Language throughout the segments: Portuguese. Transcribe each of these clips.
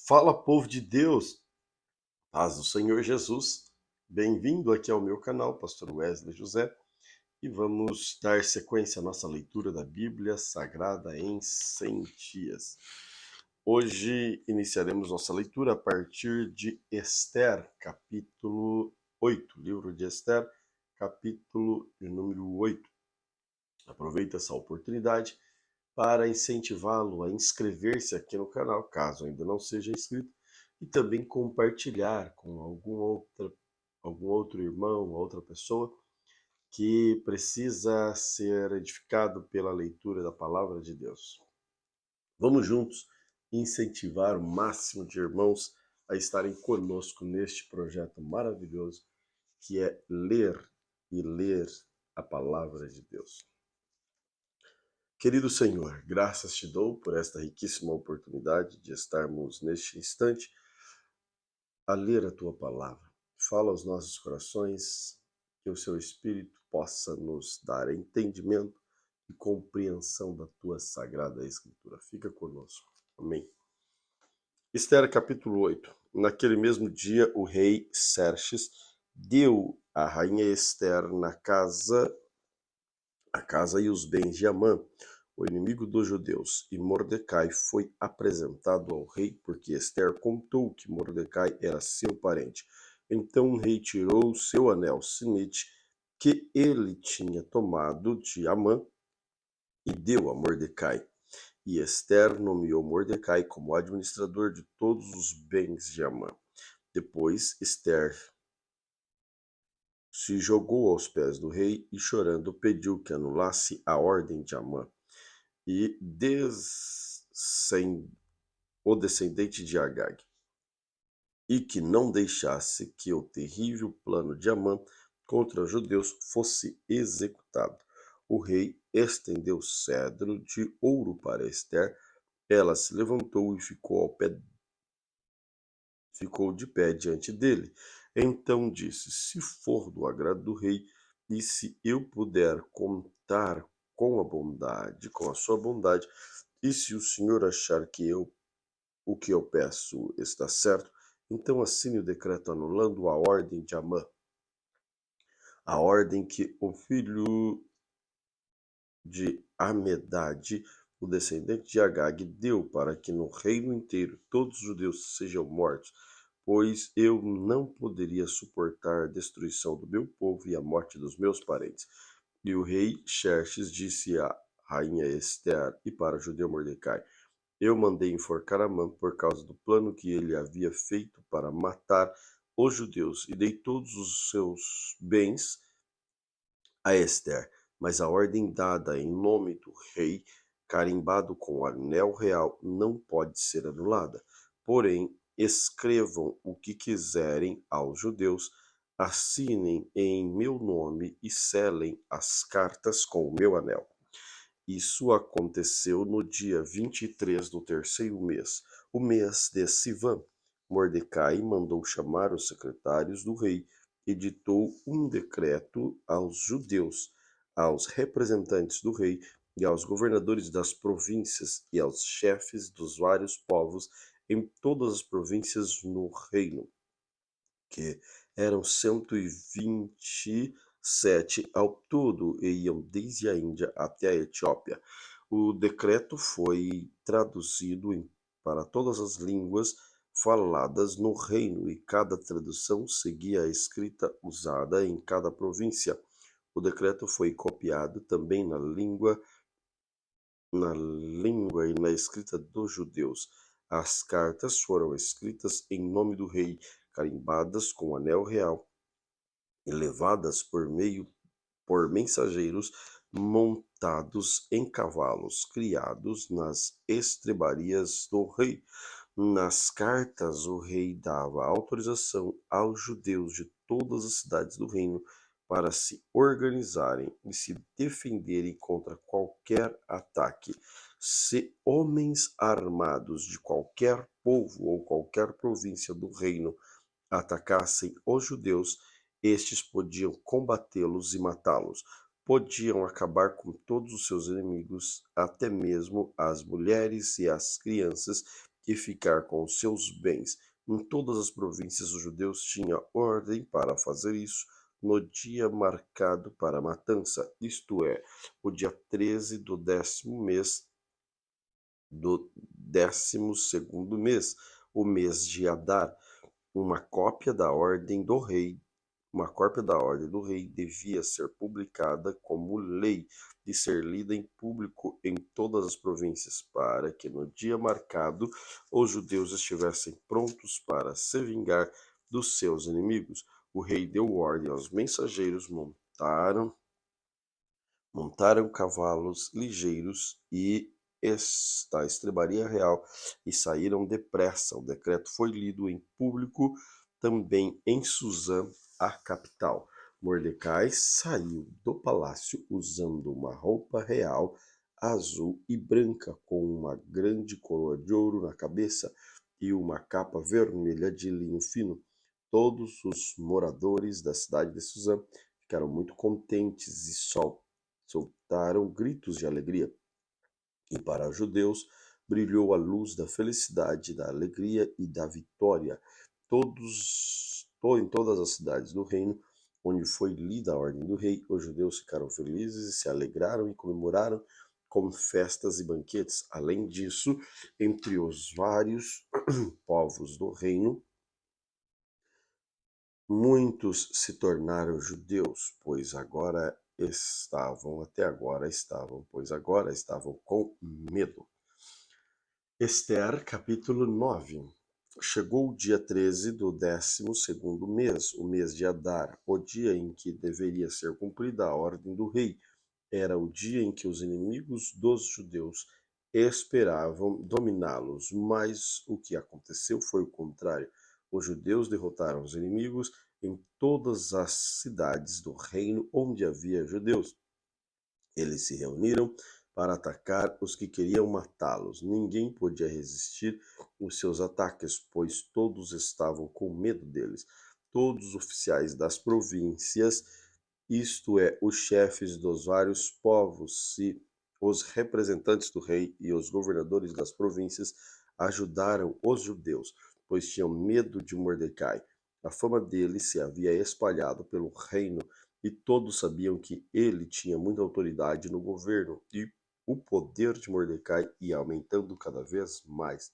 Fala, povo de Deus, paz do Senhor Jesus. Bem-vindo aqui ao meu canal, Pastor Wesley José, e vamos dar sequência à nossa leitura da Bíblia Sagrada em 100 dias. Hoje iniciaremos nossa leitura a partir de Esther, capítulo 8, livro de Esther, capítulo de número 8. Aproveita essa oportunidade para incentivá-lo a inscrever-se aqui no canal, caso ainda não seja inscrito, e também compartilhar com algum outro irmão, outra pessoa que precisa ser edificado pela leitura da palavra de Deus. Vamos juntos incentivar o máximo de irmãos a estarem conosco neste projeto maravilhoso que é ler e ler a palavra de Deus. Querido Senhor, graças te dou por esta riquíssima oportunidade de estarmos neste instante a ler a tua palavra. Fala aos nossos corações, que o seu Espírito possa nos dar entendimento e compreensão da tua sagrada Escritura. Fica conosco. Amém. Esther capítulo 8. Naquele mesmo dia, o rei Xerxes deu à rainha Esther a casa e os bens de Amã, o inimigo dos judeus, e Mordecai foi apresentado ao rei, porque Esther contou que Mordecai era seu parente. Então o rei tirou seu anel sinete, que ele tinha tomado de Amã, e deu a Mordecai. E Esther nomeou Mordecai como administrador de todos os bens de Amã. Depois Esther se jogou aos pés do rei e, chorando, pediu que anulasse a ordem de Amã. E o descendente de Agag, e que não deixasse que o terrível plano de Amã contra os judeus fosse executado. O rei estendeu cedro de ouro para Esther. Ela se levantou e ficou de pé diante dele. Então disse: se for do agrado do rei, e se eu puder contar com a sua bondade, e se o Senhor achar que o que eu peço está certo, então assine o decreto anulando a ordem de Amã, a ordem que o filho de Amedade, o descendente de Agag, deu para que no reino inteiro todos os judeus sejam mortos, pois eu não poderia suportar a destruição do meu povo e a morte dos meus parentes. E o rei Xerxes disse à rainha Esther e para o judeu Mordecai: eu mandei enforcar Amã por causa do plano que ele havia feito para matar os judeus, e dei todos os seus bens a Esther. Mas a ordem dada em nome do rei, carimbado com o anel real, não pode ser anulada. Porém, escrevam o que quiserem aos judeus, assinem em meu nome e selem as cartas com o meu anel. Isso aconteceu no dia 23 do terceiro mês, o mês de Sivan. Mordecai mandou chamar os secretários do rei, editou um decreto aos judeus, aos representantes do rei e aos governadores das províncias e aos chefes dos vários povos em todas as províncias no reino, que eram 127 ao todo e iam desde a Índia até a Etiópia. O decreto foi traduzido para todas as línguas faladas no reino, e cada tradução seguia a escrita usada em cada província. O decreto foi copiado também na língua e na escrita dos judeus. As cartas foram escritas em nome do rei, carimbadas com o anel real e levadas por mensageiros montados em cavalos criados nas estrebarias do rei. Nas cartas, o rei dava autorização aos judeus de todas as cidades do reino para se organizarem e se defenderem contra qualquer ataque. Se homens armados de qualquer povo ou qualquer província do reino atacassem os judeus, estes podiam combatê-los e matá-los. Podiam acabar com todos os seus inimigos, até mesmo as mulheres e as crianças, e ficar com os seus bens. Em todas as províncias os judeus tinham ordem para fazer isso no dia marcado para a matança, isto é, o dia 13 do 12º mês, o mês de Adar. Uma cópia da ordem do rei Uma cópia da ordem do rei devia ser publicada como lei de ser lida em público em todas as províncias, para que no dia marcado os judeus estivessem prontos para se vingar dos seus inimigos. O rei deu ordem aos mensageiros, montaram cavalos ligeiros e da estrebaria real e saíram depressa. O decreto foi lido em público também em Suzã, a capital. Mordecai saiu do palácio usando uma roupa real azul e branca, com uma grande coroa de ouro na cabeça e uma capa vermelha de linho fino. Todos os moradores da cidade de Suzã ficaram muito contentes e soltaram gritos de alegria. E para os judeus brilhou a luz da felicidade, da alegria e da vitória. Em todas as cidades do reino, onde foi lida a ordem do rei, os judeus ficaram felizes e se alegraram e comemoraram com festas e banquetes. Além disso, entre os vários povos do reino, muitos se tornaram judeus, pois agora estavam com medo. Esther, capítulo 9. Chegou o dia 13 do 12º mês, o mês de Adar, o dia em que deveria ser cumprida a ordem do rei. Era o dia em que os inimigos dos judeus esperavam dominá-los, mas o que aconteceu foi o contrário. Os judeus derrotaram os inimigos em todas as cidades do reino onde havia judeus. Eles se reuniram para atacar os que queriam matá-los. Ninguém podia resistir os seus ataques, pois todos estavam com medo deles. Todos os oficiais das províncias, isto é, os chefes dos vários povos, os representantes do rei e os governadores das províncias, ajudaram os judeus, pois tinham medo de Mordecai. A fama dele se havia espalhado pelo reino e todos sabiam que ele tinha muita autoridade no governo, e o poder de Mordecai ia aumentando cada vez mais.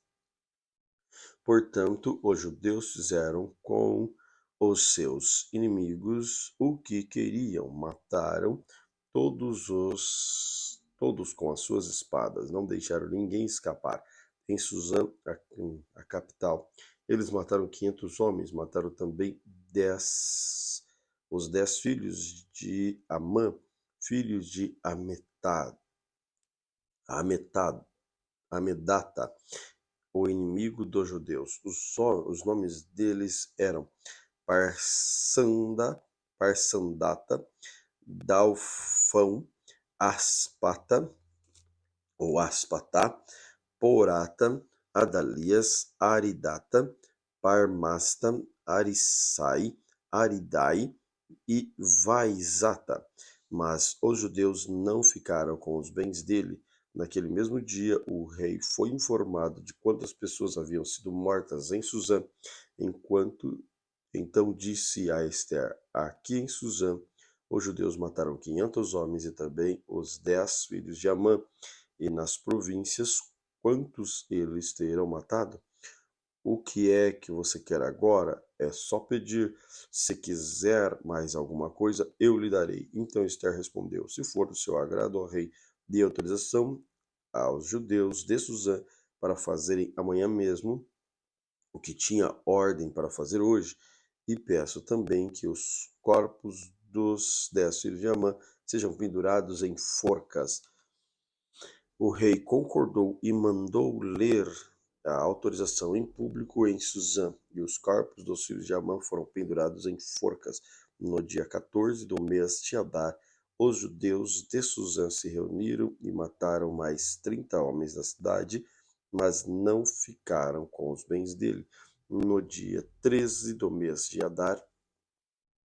Portanto, os judeus fizeram com os seus inimigos o que queriam, mataram todos com as suas espadas, não deixaram ninguém escapar. Em Suzã, a capital, eles mataram 500 homens, mataram também os 10 filhos de Amã, filhos de Amedata, o inimigo dos judeus. Os nomes deles eram Parsandata, Dalfão, Aspata, ou Aspatá, Porata, Adalias, Aridata, Parmasta, Arissai, Aridai e Vaizata. Mas os judeus não ficaram com os bens dele. Naquele mesmo dia, o rei foi informado de quantas pessoas haviam sido mortas em Suzã. Então disse a Esther: aqui em Suzã, os judeus mataram 500 homens e também os 10 filhos de Amã. E nas províncias, quantos eles terão matado? O que é que você quer agora? É só pedir. Se quiser mais alguma coisa, eu lhe darei. Então Esther respondeu: se for do seu agrado, ó rei, dê autorização aos judeus de Suzã para fazerem amanhã mesmo o que tinha ordem para fazer hoje, e peço também que os corpos dos 10 filhos de Amã sejam pendurados em forcas. O rei concordou e mandou ler a autorização em público em Suzã, e os corpos dos filhos de Amã foram pendurados em forcas. No dia 14 do mês de Adar, os judeus de Suzã se reuniram e mataram mais 30 homens da cidade, mas não ficaram com os bens dele. No dia 13 do mês de Adar,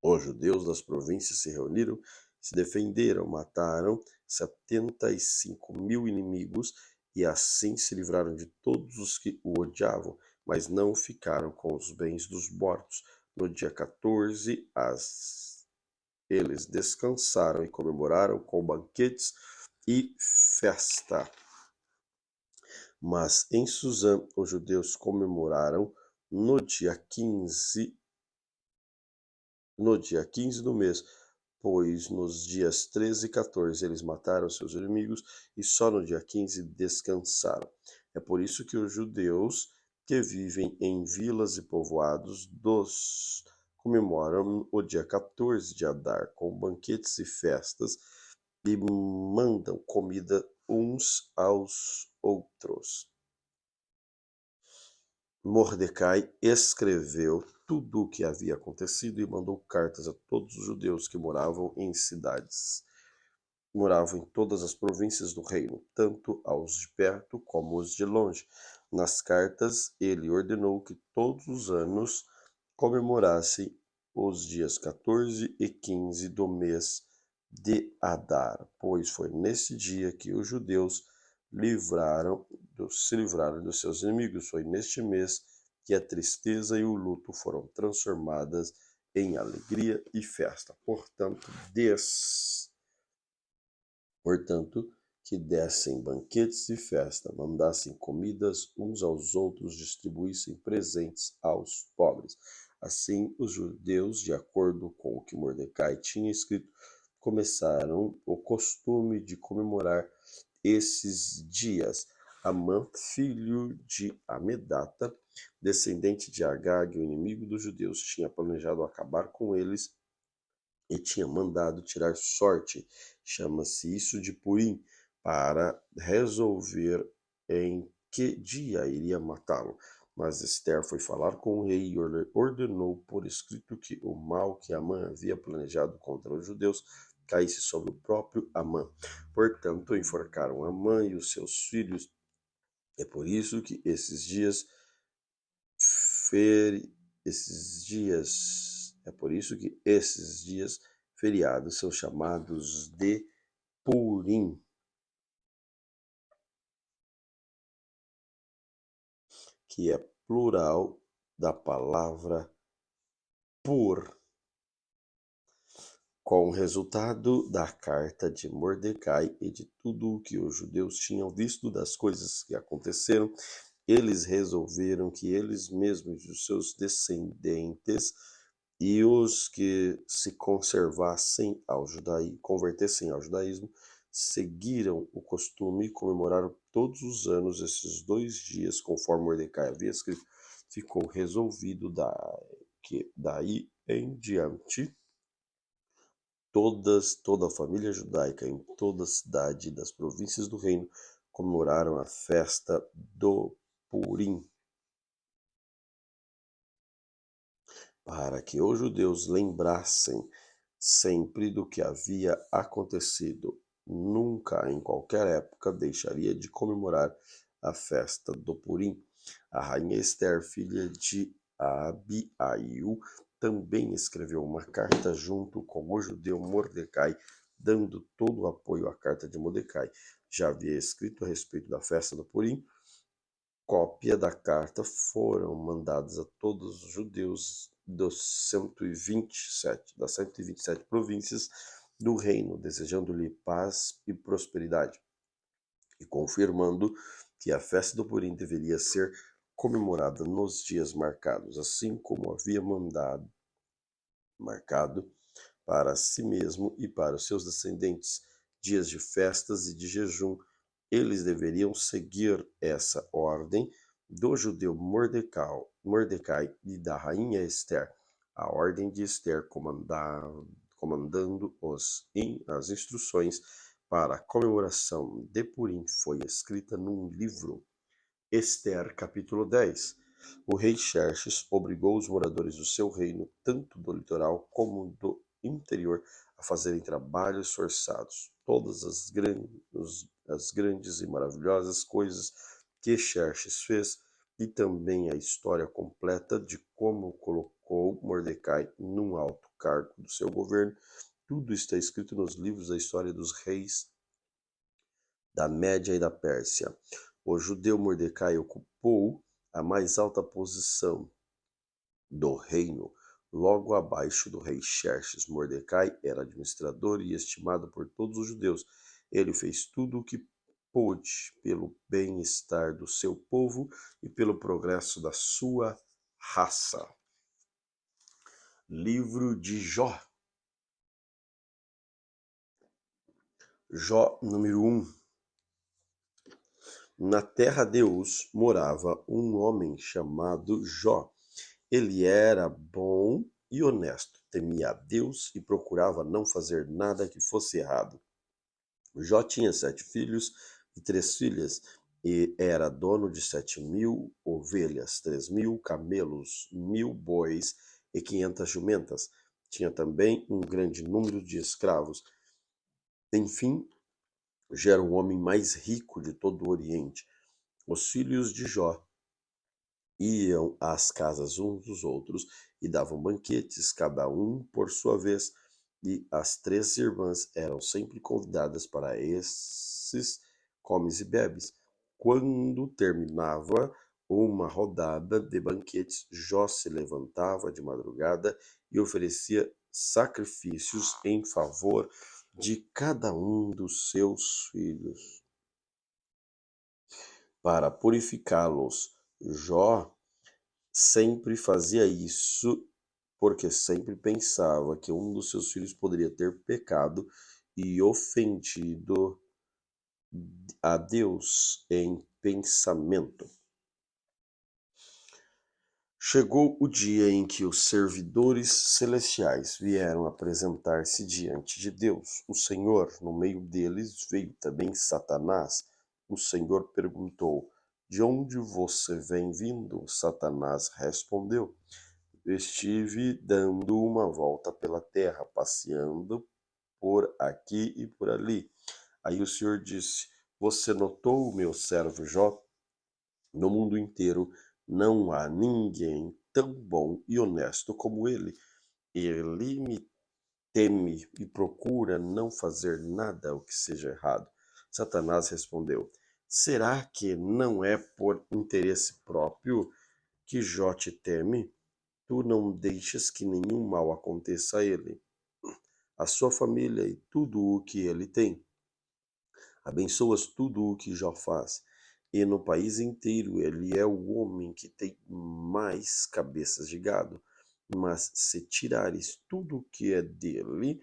os judeus das províncias se reuniram, se defenderam, mataram 75.000 inimigos e assim se livraram de todos os que o odiavam, mas não ficaram com os bens dos mortos. No dia 14, eles descansaram e comemoraram com banquetes e festa. Mas em Susã, os judeus comemoraram no dia 15 do mês, pois nos dias 13 e 14 eles mataram seus inimigos e só no dia 15 descansaram. É por isso que os judeus que vivem em vilas e povoados comemoram o dia 14 de Adar com banquetes e festas e mandam comida uns aos outros. Mordecai escreveu tudo o que havia acontecido e mandou cartas a todos os judeus que moravam em todas as províncias do reino, tanto aos de perto como os de longe. Nas cartas, ele ordenou que todos os anos comemorassem os dias 14 e 15 do mês de Adar, pois foi nesse dia que os judeus se livraram dos seus inimigos. Foi neste mês que a tristeza e o luto foram transformadas em alegria e festa. Portanto, que dessem banquetes e festa, mandassem comidas uns aos outros, distribuíssem presentes aos pobres. Assim, os judeus, de acordo com o que Mordecai tinha escrito, começaram o costume de comemorar esses dias. Amã, filho de Amedata, descendente de Agag, o inimigo dos judeus, tinha planejado acabar com eles e tinha mandado tirar sorte, chama-se isso de Purim, para resolver em que dia iria matá-lo. Mas Esther foi falar com o rei e ordenou por escrito que o mal que Amã havia planejado contra os judeus caísse sobre o próprio Amã. Portanto, enforcaram Amã e os seus filhos. É por isso que esses dias feriados são chamados de Purim, que é plural da palavra pur. Com o resultado da carta de Mordecai e de tudo o que os judeus tinham visto das coisas que aconteceram, eles resolveram que eles mesmos e os seus descendentes e os que se convertessem ao judaísmo, seguiram o costume e comemoraram todos os anos esses 2 dias, conforme Mordecai havia escrito. Ficou resolvido que daí em diante toda a família judaica em toda a cidade das províncias do reino comemoraram a festa do Purim, para que os judeus lembrassem sempre do que havia acontecido. Nunca, em qualquer época, deixaria de comemorar a festa do Purim. A rainha Esther, filha de Abiail, também escreveu uma carta junto com o judeu Mordecai, dando todo o apoio à carta de Mordecai. Já havia escrito a respeito da festa do Purim. Cópia da carta foram mandadas a todos os judeus das 127 províncias do reino, desejando-lhe paz e prosperidade, e confirmando que a festa do Purim deveria ser comemorada nos dias marcados, assim como havia marcado para si mesmo e para os seus descendentes dias de festas e de jejum. Eles deveriam seguir essa ordem do judeu Mordecai e da rainha Esther. A ordem de Esther comandando as instruções para a comemoração de Purim foi escrita num livro. Esther, capítulo 10. O rei Xerxes obrigou os moradores do seu reino, tanto do litoral como do interior, a fazerem trabalhos forçados. Todas as grandes e maravilhosas coisas que Xerxes fez, e também a história completa de como colocou Mordecai num alto cargo do seu governo, tudo está escrito nos livros da história dos reis da Média e da Pérsia. O judeu Mordecai ocupou a mais alta posição do reino, logo abaixo do rei Xerxes. Mordecai era administrador e estimado por todos os judeus. Ele fez tudo o que pôde pelo bem-estar do seu povo e pelo progresso da sua raça. Livro de Jó. Jó número 1. Na terra de Uz morava um homem chamado Jó. Ele era bom e honesto, temia a Deus e procurava não fazer nada que fosse errado. Jó tinha 7 filhos e 3 filhas, e era dono de 7.000 ovelhas, 3.000 camelos, 1.000 bois e 500 jumentas. Tinha também um grande número de escravos. Enfim, já era o homem mais rico de todo o Oriente. Os filhos de Jó iam às casas uns dos outros e davam banquetes, cada um por sua vez, e as 3 irmãs eram sempre convidadas para esses comes e bebes. Quando terminava uma rodada de banquetes, Jó se levantava de madrugada e oferecia sacrifícios em favor de cada um dos seus filhos. Para purificá-los, Jó sempre fazia isso porque sempre pensava que um dos seus filhos poderia ter pecado e ofendido a Deus em pensamento. Chegou o dia em que os servidores celestiais vieram apresentar-se diante de Deus. O Senhor, no meio deles, veio também Satanás. O Senhor perguntou: De onde você vem vindo? Satanás respondeu: Estive dando uma volta pela terra, passeando por aqui e por ali. Aí o Senhor disse: Você notou o meu servo Jó? No mundo inteiro não há ninguém tão bom e honesto como ele. Ele me teme e procura não fazer nada o que seja errado. Satanás respondeu: Será que não é por interesse próprio que Jó te teme? Tu não deixas que nenhum mal aconteça a ele, a sua família e tudo o que ele tem. Abençoas tudo o que Jó faz, e no país inteiro ele é o homem que tem mais cabeças de gado. Mas se tirares tudo o que é dele,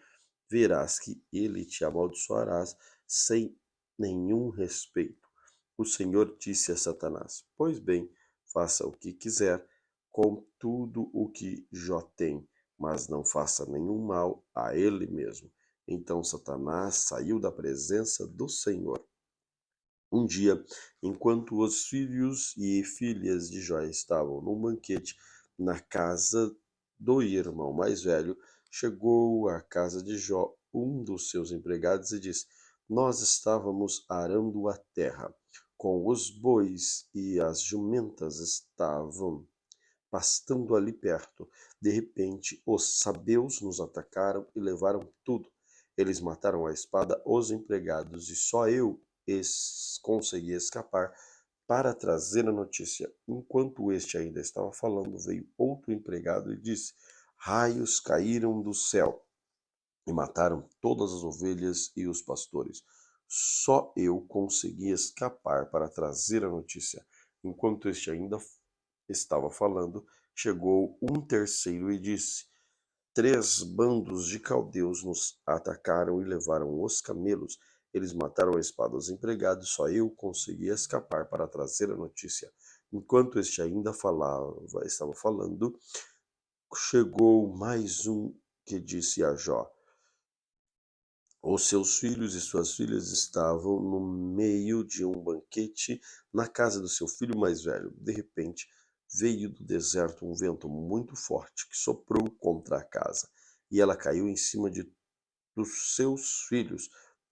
verás que ele te amaldiçoarás sem nenhum respeito. O Senhor disse a Satanás: Pois bem, faça o que quiser com tudo o que Jó tem, mas não faça nenhum mal a ele mesmo. Então Satanás saiu da presença do Senhor. Um dia, enquanto os filhos e filhas de Jó estavam num banquete na casa do irmão mais velho, chegou à casa de Jó um dos seus empregados e disse: Nós estávamos arando a terra, com os bois e as jumentas estavam pastando ali perto. De repente, os sabeus nos atacaram e levaram tudo. Eles mataram à espada os empregados e só eu consegui escapar para trazer a notícia. Enquanto este ainda estava falando, veio outro empregado e disse: Raios caíram do céu e mataram todas as ovelhas e os pastores. Só eu consegui escapar para trazer a notícia. Enquanto este ainda estava falando, chegou um terceiro e disse: 3 bandos de caldeus nos atacaram e levaram os camelos. Eles mataram a espada os empregados, só eu consegui escapar para trazer a notícia. Enquanto este ainda estava falando, chegou mais um que disse a Jó: Os seus filhos e suas filhas estavam no meio de um banquete na casa do seu filho mais velho. De repente, veio do deserto um vento muito forte que soprou contra a casa, e ela caiu em cima dos seus filhos.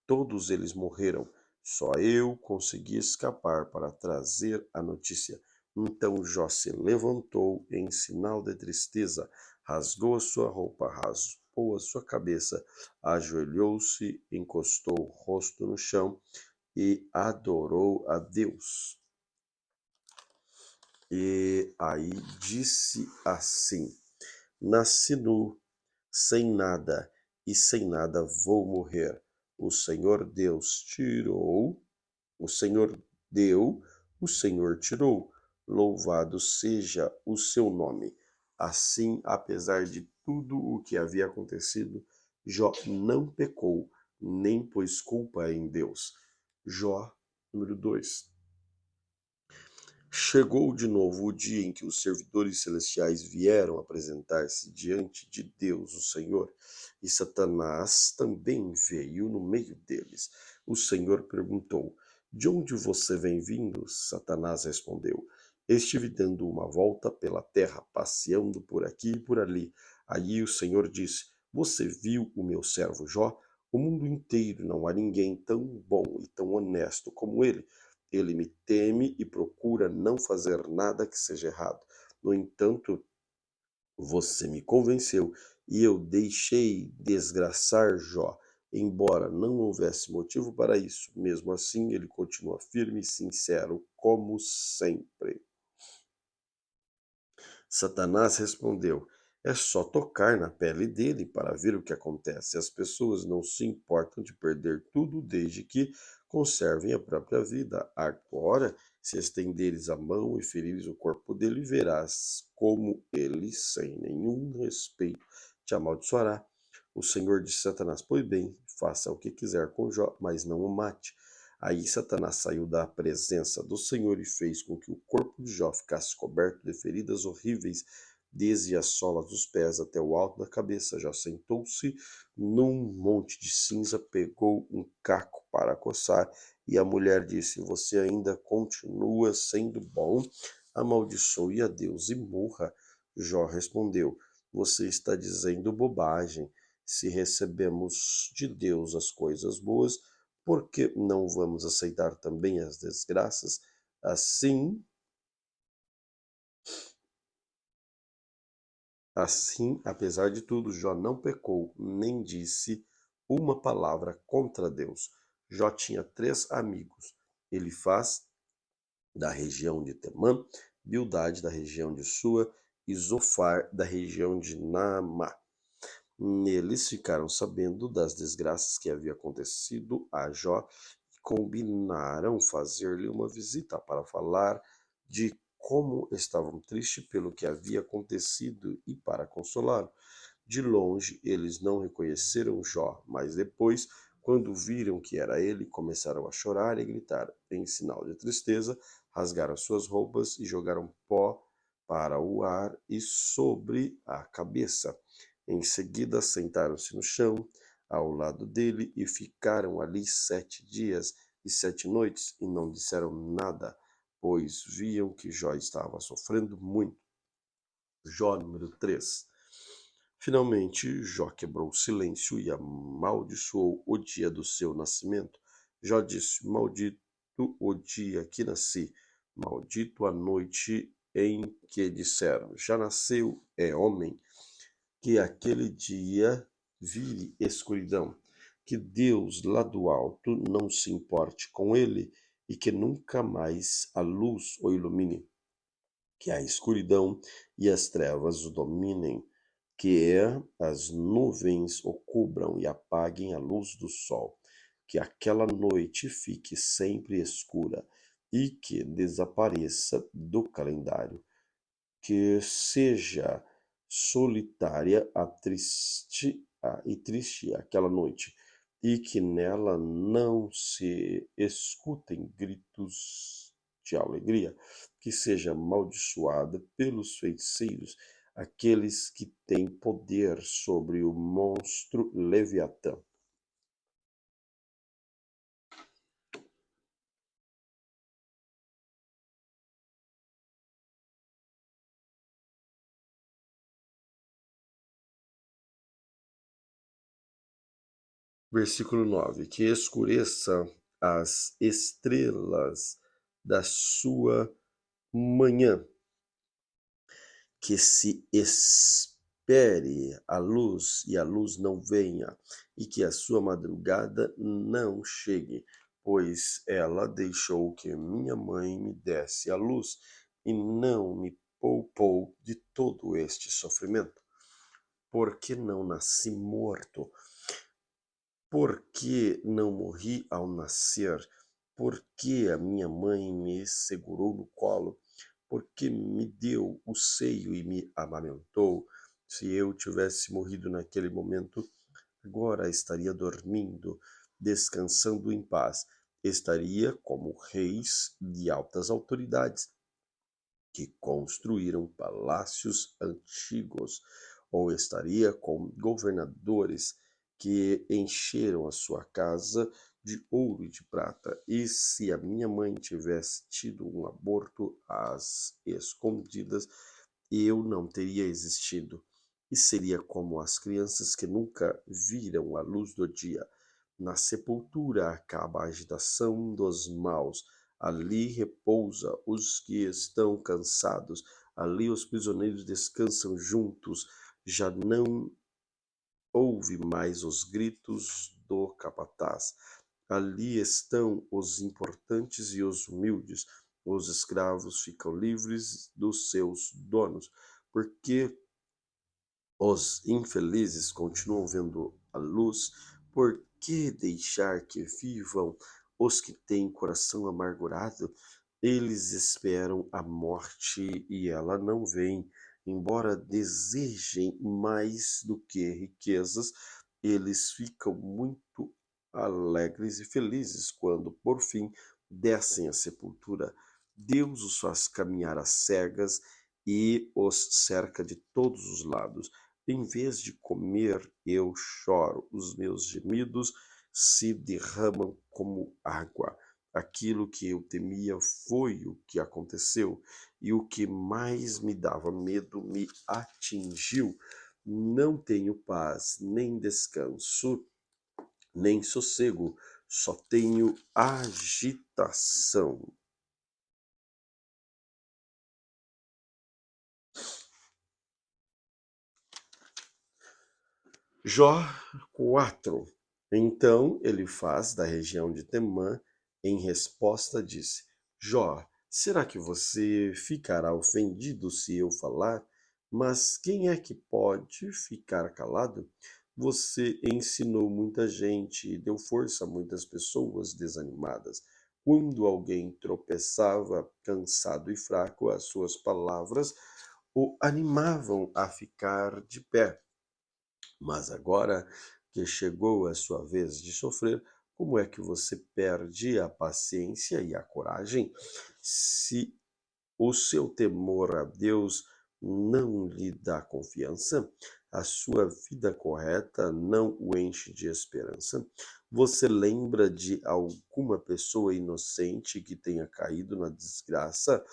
Todos eles morreram. Só eu consegui escapar para trazer a notícia. Então Jó se levantou em sinal de tristeza, rasgou a sua roupa, raspou a sua cabeça, ajoelhou-se, encostou o rosto no chão e adorou a Deus. E aí disse assim: Nasci nu, sem nada, e sem nada vou morrer. O Senhor Deus tirou, o Senhor deu, o Senhor tirou. Louvado seja o seu nome. Assim, apesar de tudo o que havia acontecido, Jó não pecou, nem pôs culpa em Deus. Jó, número 2. Chegou de novo o dia em que os servidores celestiais vieram apresentar-se diante de Deus, o Senhor, e Satanás também veio no meio deles. O Senhor perguntou: De onde você vem vindo? Satanás respondeu: Estive dando uma volta pela terra, passeando por aqui e por ali. Aí o Senhor disse: Você viu o meu servo Jó? O mundo inteiro não há ninguém tão bom e tão honesto como ele. Ele me teme e procura não fazer nada que seja errado. No entanto, você me convenceu e eu deixei desgraçar Jó, embora não houvesse motivo para isso. Mesmo assim, ele continua firme e sincero, como sempre. Satanás respondeu: É só tocar na pele dele para ver o que acontece. As pessoas não se importam de perder tudo desde que conservem a própria vida. Agora, se estenderes a mão e ferires o corpo dele, verás como ele, sem nenhum respeito, te amaldiçoará. O Senhor disse a Satanás: Pois bem, faça o que quiser com Jó, mas não o mate. Aí Satanás saiu da presença do Senhor e fez com que o corpo de Jó ficasse coberto de feridas horríveis, desde as solas dos pés até o alto da cabeça. Jó sentou-se num monte de cinza, pegou um caco para coçar, e a mulher disse: Você ainda continua sendo bom? Amaldiçoe a Deus e morra. Jó respondeu: Você está dizendo bobagem. Se recebemos de Deus as coisas boas, por que não vamos aceitar também as desgraças? Assim, apesar de tudo, Jó não pecou, nem disse uma palavra contra Deus. Jó tinha 3 amigos: Elifaz, da região de Temã, Bildade, da região de Sua, e Zofar, da região de Naamá. Neles ficaram sabendo das desgraças que havia acontecido a Jó e combinaram fazer-lhe uma visita para falar de como estavam tristes pelo que havia acontecido e para consolá-lo. De longe eles não reconheceram Jó, mas depois, quando viram que era ele, começaram a chorar e gritar. Em sinal de tristeza, rasgaram suas roupas e jogaram pó para o ar e sobre a cabeça. Em seguida, sentaram-se no chão, ao lado dele, e ficaram ali 7 dias e 7 noites, e não disseram nada, pois viam que Jó estava sofrendo muito. Jó número 3. Finalmente, Jó quebrou o silêncio e amaldiçoou o dia do seu nascimento. Jó disse: Maldito o dia que nasci, maldito a noite em que disseram: Já nasceu, é homem. Que aquele dia vire escuridão, que Deus lá do alto não se importe com ele e que nunca mais a luz o ilumine, que a escuridão e as trevas o dominem, que as nuvens o cubram e apaguem a luz do sol, que aquela noite fique sempre escura e que desapareça do calendário, que seja solitária e triste aquela noite, e que nela não se escutem gritos de alegria, que seja amaldiçoada pelos feiticeiros, aqueles que têm poder sobre o monstro Leviatã. Versículo 9: Que escureça as estrelas da sua manhã, que se espere a luz e a luz não venha, e que a sua madrugada não chegue, pois ela deixou que minha mãe me desse a luz, e não me poupou de todo este sofrimento? Por que não nasci morto? Por que não morri ao nascer? Por que a minha mãe me segurou no colo? Por que me deu o seio e me amamentou? Se eu tivesse morrido naquele momento, agora estaria dormindo, descansando em paz. Estaria como reis de altas autoridades que construíram palácios antigos, ou estaria com governadores que encheram a sua casa de ouro e de prata. E se a minha mãe tivesse tido um aborto às escondidas, eu não teria existido. E seria como as crianças que nunca viram a luz do dia. Na sepultura acaba a agitação dos maus. Ali repousa os que estão cansados. Ali os prisioneiros descansam juntos. Já não ouve mais os gritos do capataz. Ali estão os importantes e os humildes. Os escravos ficam livres dos seus donos, porque os infelizes continuam vendo a luz. Por que deixar que vivam os que têm coração amargurado? Eles esperam a morte e ela não vem. Embora desejem mais do que riquezas, eles ficam muito alegres e felizes quando, por fim, descem à sepultura. Deus os faz caminhar às cegas e os cerca de todos os lados. Em vez de comer, eu choro. Os meus gemidos se derramam como água. Aquilo que eu temia foi o que aconteceu, e o que mais me dava medo me atingiu. Não tenho paz, nem descanso, nem sossego, só tenho agitação. Jó 4. Então ele faz da região de Temã, em resposta disse: Jó, será que você ficará ofendido se eu falar? Mas quem é que pode ficar calado? Você ensinou muita gente e deu força a muitas pessoas desanimadas. Quando alguém tropeçava, cansado e fraco, as suas palavras o animavam a ficar de pé. Mas agora que chegou a sua vez de sofrer, como é que você perde a paciência e a coragem? Se o seu temor a Deus não lhe dá confiança, a sua vida correta não o enche de esperança. Você lembra de alguma pessoa inocente que tenha caído na desgraça?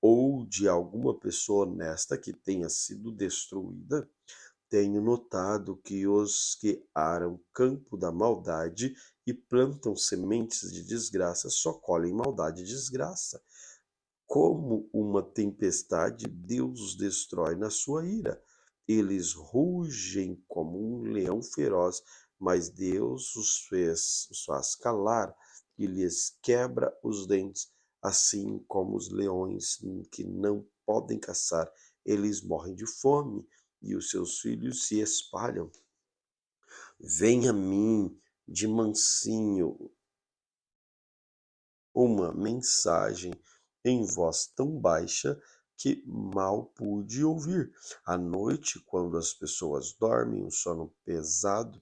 Ou de alguma pessoa honesta que tenha sido destruída? Tenho notado que os que aram campo da maldade e plantam sementes de desgraça só colhem maldade e desgraça. Como uma tempestade, Deus os destrói na sua ira. Eles rugem como um leão feroz, mas Deus os faz calar e lhes quebra os dentes, assim como os leões que não podem caçar, eles morrem de fome e os seus filhos se espalham. Vem a mim de mansinho uma mensagem em voz tão baixa que mal pude ouvir. À noite, quando as pessoas dormem um sono pesado,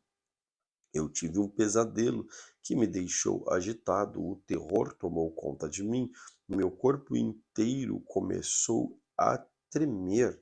eu tive um pesadelo que me deixou agitado. O terror tomou conta de mim. Meu corpo inteiro começou a tremer.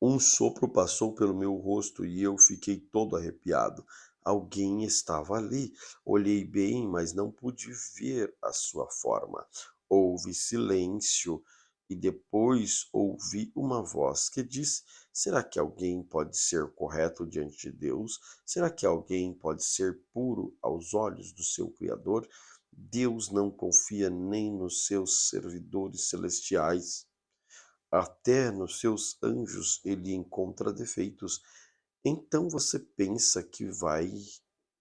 Um sopro passou pelo meu rosto e eu fiquei todo arrepiado. Alguém estava ali. Olhei bem, mas não pude ver a sua forma. Houve silêncio e depois ouvi uma voz que disse: Será que alguém pode ser correto diante de Deus? Será que alguém pode ser puro aos olhos do seu Criador? Deus não confia nem nos seus servidores celestiais. Até nos seus anjos ele encontra defeitos. Então você pensa que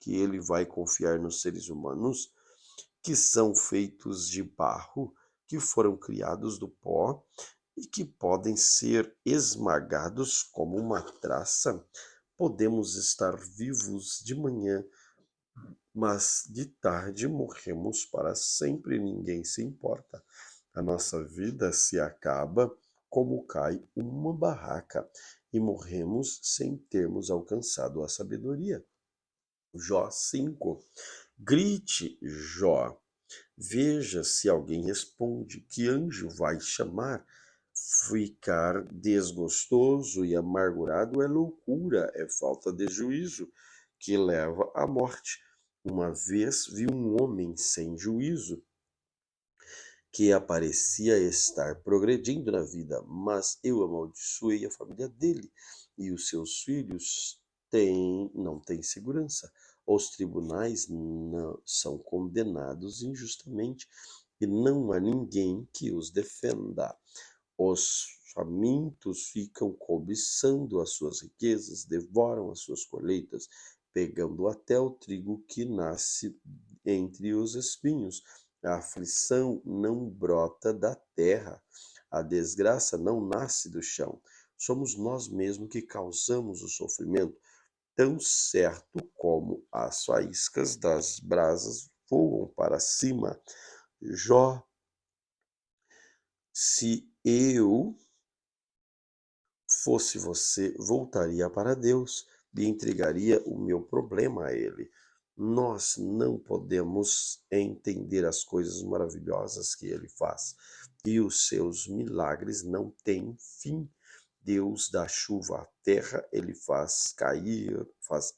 ele vai confiar nos seres humanos, que são feitos de barro? que foram criados do pó e que podem ser esmagados como uma traça. Podemos estar vivos de manhã, mas de tarde morremos para sempre, ninguém se importa. A nossa vida se acaba como cai uma barraca e morremos sem termos alcançado a sabedoria. Jó 5. Grite, Jó. Veja se alguém responde. Que anjo vai chamar? Ficar desgostoso e amargurado é loucura, é falta de juízo que leva à morte. Uma vez vi um homem sem juízo que parecia estar progredindo na vida, mas eu amaldiçoei a família dele e os seus filhos não têm segurança. Os tribunais não são condenados injustamente e não há ninguém que os defenda. Os famintos ficam cobiçando as suas riquezas, devoram as suas colheitas, pegando até o trigo que nasce entre os espinhos. A aflição não brota da terra, a desgraça não nasce do chão. Somos nós mesmos que causamos o sofrimento, tão certo como as faíscas das brasas voam para cima. Jó, se eu fosse você, voltaria para Deus e entregaria o meu problema a Ele. Nós não podemos entender as coisas maravilhosas que Ele faz e os seus milagres não têm fim. Deus dá chuva à terra, Ele faz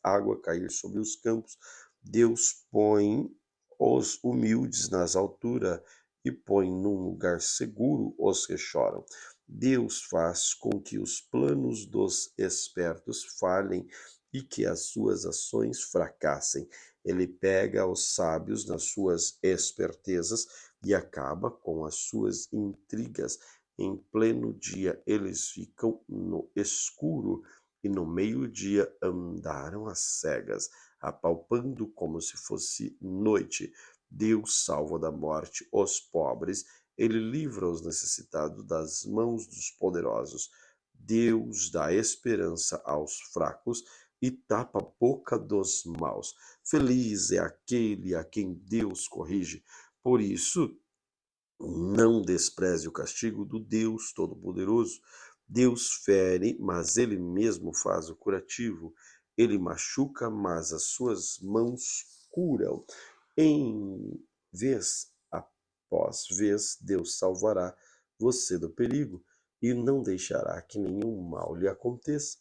água cair sobre os campos. Deus põe os humildes nas alturas e põe num lugar seguro os que choram. Deus faz com que os planos dos espertos falhem e que as suas ações fracassem. Ele pega os sábios nas suas espertezas e acaba com as suas intrigas. Em pleno dia eles ficam no escuro e no meio-dia andaram às cegas, apalpando como se fosse noite. Deus salva da morte os pobres, ele livra os necessitados das mãos dos poderosos. Deus dá esperança aos fracos e tapa a boca dos maus. Feliz é aquele a quem Deus corrige. Por isso, não despreze o castigo do Deus Todo-Poderoso. Deus fere, mas Ele mesmo faz o curativo. Ele machuca, mas as suas mãos curam. Em vez após vez, Deus salvará você do perigo e não deixará que nenhum mal lhe aconteça.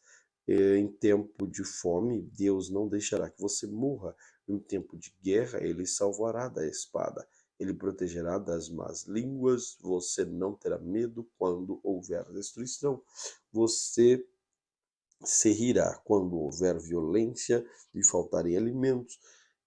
Em tempo de fome, Deus não deixará que você morra. Em tempo de guerra, Ele salvará da espada. Ele protegerá das más línguas, você não terá medo quando houver destruição. Você se rirá quando houver violência e faltarem alimentos,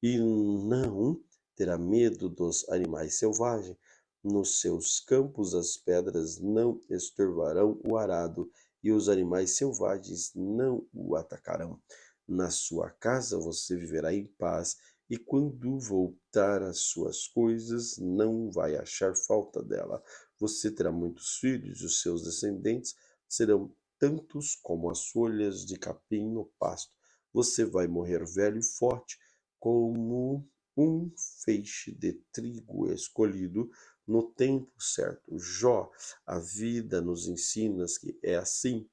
e não terá medo dos animais selvagens. Nos seus campos as pedras não estorvarão o arado, e os animais selvagens não o atacarão. Na sua casa você viverá em paz, e quando voltar às suas coisas, não vai achar falta dela. Você terá muitos filhos, e os seus descendentes serão tantos como as folhas de capim no pasto. Você vai morrer velho e forte, como um feixe de trigo escolhido no tempo certo. Jó, a vida nos ensina que é assim.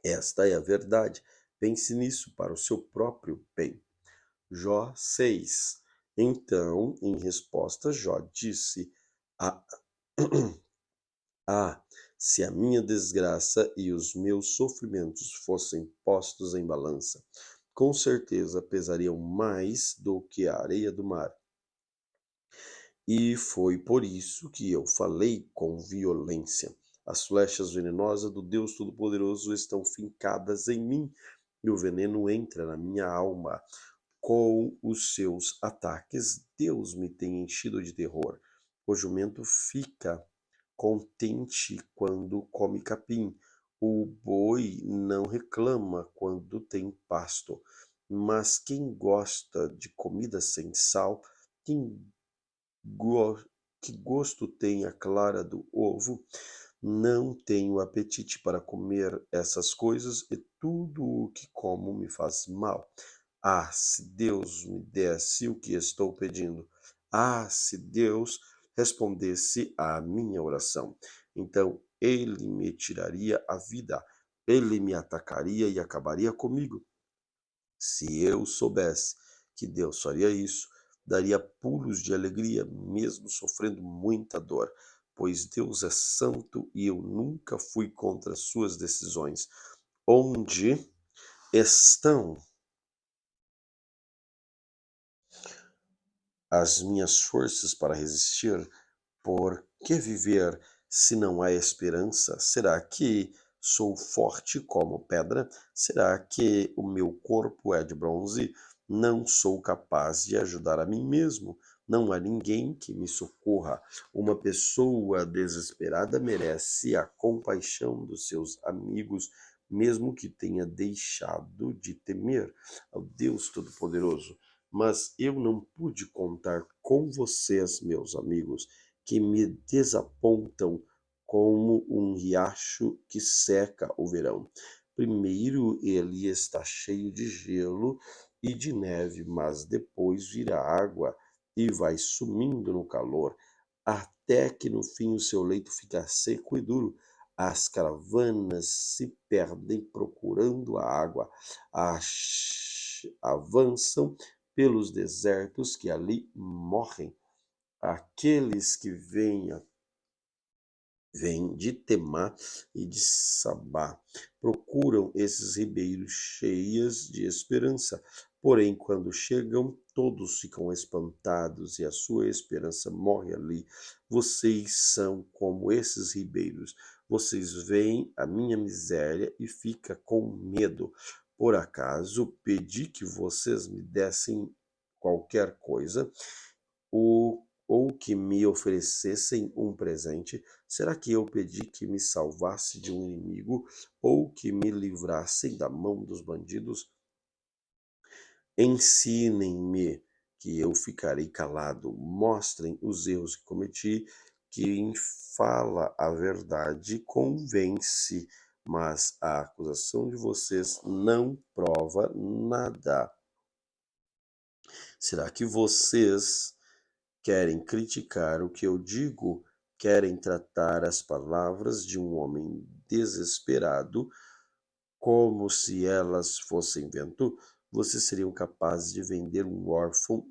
Esta é a verdade. Pense nisso para o seu próprio bem. Jó 6. Então, em resposta, Jó disse: Ah, ah, se a minha desgraça e os meus sofrimentos fossem postos em balança, com certeza pesariam mais do que a areia do mar. E foi por isso que eu falei com violência. As flechas venenosas do Deus Todo-Poderoso estão fincadas em mim, e o veneno entra na minha alma. Com os seus ataques, Deus me tem enchido de terror. O jumento fica contente quando come capim. O boi não reclama quando tem pasto. Mas quem gosta de comida sem sal, quem que gosto tem a clara do ovo? Não tenho apetite para comer essas coisas e tudo o que como me faz mal. Ah, se Deus me desse o que estou pedindo. Ah, se Deus respondesse à minha oração. Então ele me tiraria a vida, ele me atacaria e acabaria comigo. Se eu soubesse que Deus faria isso, daria pulos de alegria, mesmo sofrendo muita dor, pois Deus é santo e eu nunca fui contra suas decisões. Onde estão as minhas forças para resistir? Por que viver se não há esperança? Será que sou forte como pedra? Será que o meu corpo é de bronze? Não sou capaz de ajudar a mim mesmo. Não há ninguém que me socorra. Uma pessoa desesperada merece a compaixão dos seus amigos, mesmo que tenha deixado de temer ao Deus Todo-Poderoso. Mas eu não pude contar com vocês, meus amigos, que me desapontam como um riacho que seca o verão. Primeiro ele está cheio de gelo e de neve, mas depois vira água e vai sumindo no calor, até que no fim o seu leito fica seco e duro. As caravanas se perdem procurando a água, avançam pelos desertos que ali morrem. Aqueles que vêm de Temá e de Sabá procuram esses ribeiros cheias de esperança. Porém, quando chegam, todos ficam espantados e a sua esperança morre ali. Vocês são como esses ribeiros. Vocês veem a minha miséria e ficam com medo. Por acaso pedi que vocês me dessem qualquer coisa? Ou que me oferecessem um presente? Será que eu pedi que me salvasse de um inimigo ou que me livrassem da mão dos bandidos? Ensinem-me, que eu ficarei calado. Mostrem os erros que cometi. Quem fala a verdade convence, mas a acusação de vocês não prova nada. Será que vocês querem criticar o que eu digo? Querem tratar as palavras de um homem desesperado como se elas fossem vento? Vocês seriam capazes de vender um órfão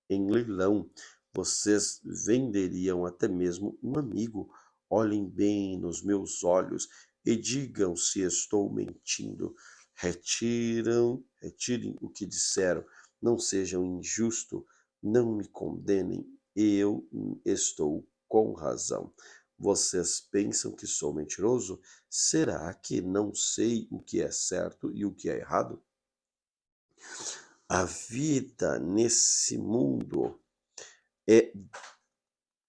em leilão. Vocês venderiam até mesmo um amigo. Olhem bem nos meus olhos e digam se estou mentindo. Retirem o que disseram. Não sejam injustos, não me condenem. Eu estou com razão. Vocês pensam que sou mentiroso? Será que não sei o que é certo e o que é errado? A vida nesse mundo é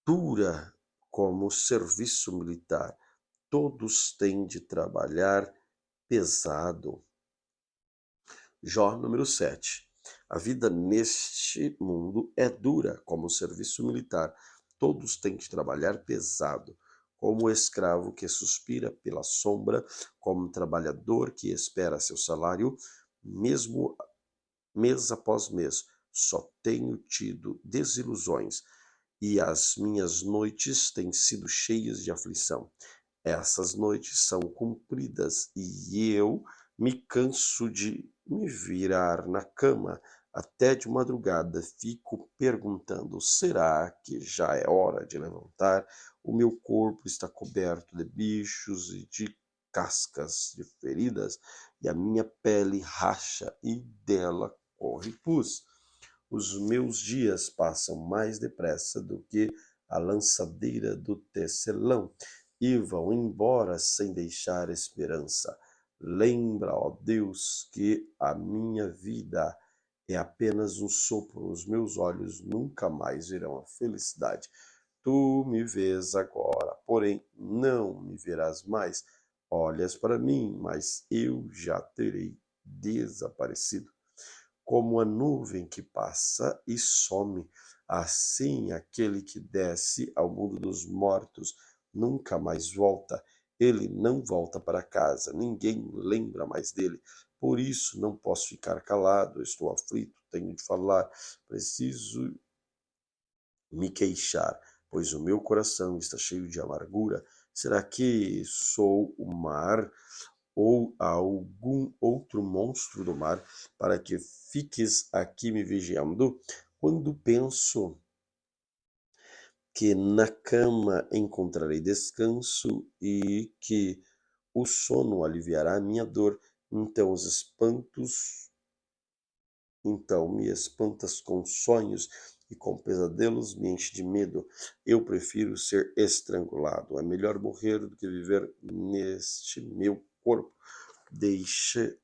dura como o serviço militar. Todos têm de trabalhar pesado. Jó número 7. A vida neste mundo é dura como o serviço militar. Todos têm de trabalhar pesado, como o escravo que suspira pela sombra, como um trabalhador que espera seu salário, mesmo mês após mês. Só tenho tido desilusões e as minhas noites têm sido cheias de aflição. Essas noites são compridas e eu me canso de me virar na cama até de madrugada. Fico perguntando: será que já é hora de levantar? O meu corpo está coberto de bichos e de cascas de feridas, e a minha pele racha e dela corre pus. Os meus dias passam mais depressa do que a lançadeira do tecelão e vão embora sem deixar esperança. Lembra, ó Deus, que a minha vida é apenas um sopro. Os meus olhos nunca mais verão a felicidade. Tu me vês agora, porém não me verás mais. Olhas para mim, mas eu já terei desaparecido. como a nuvem que passa e some. Assim, aquele que desce ao mundo dos mortos nunca mais volta. Ele não volta para casa, ninguém lembra mais dele. Por isso, não posso ficar calado, estou aflito, tenho de falar, preciso me queixar, pois o meu coração está cheio de amargura. Será que sou o mar ou algum outro monstro do mar para que fiques aqui me vigiando? Quando penso que na cama encontrarei descanso e que o sono aliviará a minha dor, então os espantos então me espantas com sonhos e com pesadelos me enche de medo. Eu prefiro ser estrangulado. É melhor morrer do que viver neste meu corpo.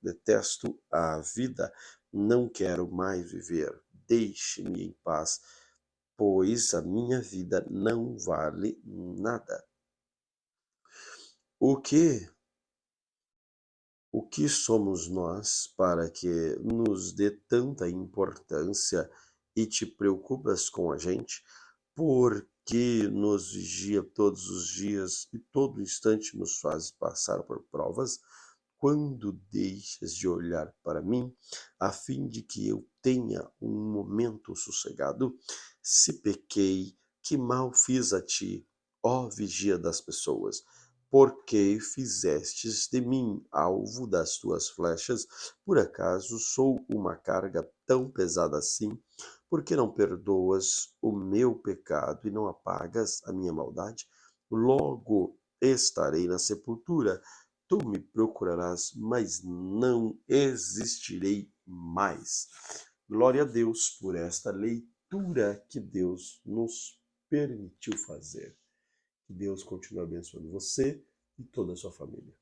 Detesto a vida. Não quero mais viver. Deixe-me em paz, pois a minha vida não vale nada. O que O que somos nós para que nos dê tanta importância e te preocupas com a gente? Porque nos vigia todos os dias e todo instante nos faz passar por provas? Quando deixas de olhar para mim, a fim de que eu tenha um momento sossegado? Se pequei, que mal fiz a ti, ó vigia das pessoas? Porque fizestes de mim alvo das tuas flechas? Por acaso sou uma carga tão pesada assim? Por que não perdoas o meu pecado e não apagas a minha maldade? Logo estarei na sepultura. Tu me procurarás, mas não existirei mais. Glória a Deus por esta leitura que Deus nos permitiu fazer. Que Deus continue abençoando você e toda a sua família.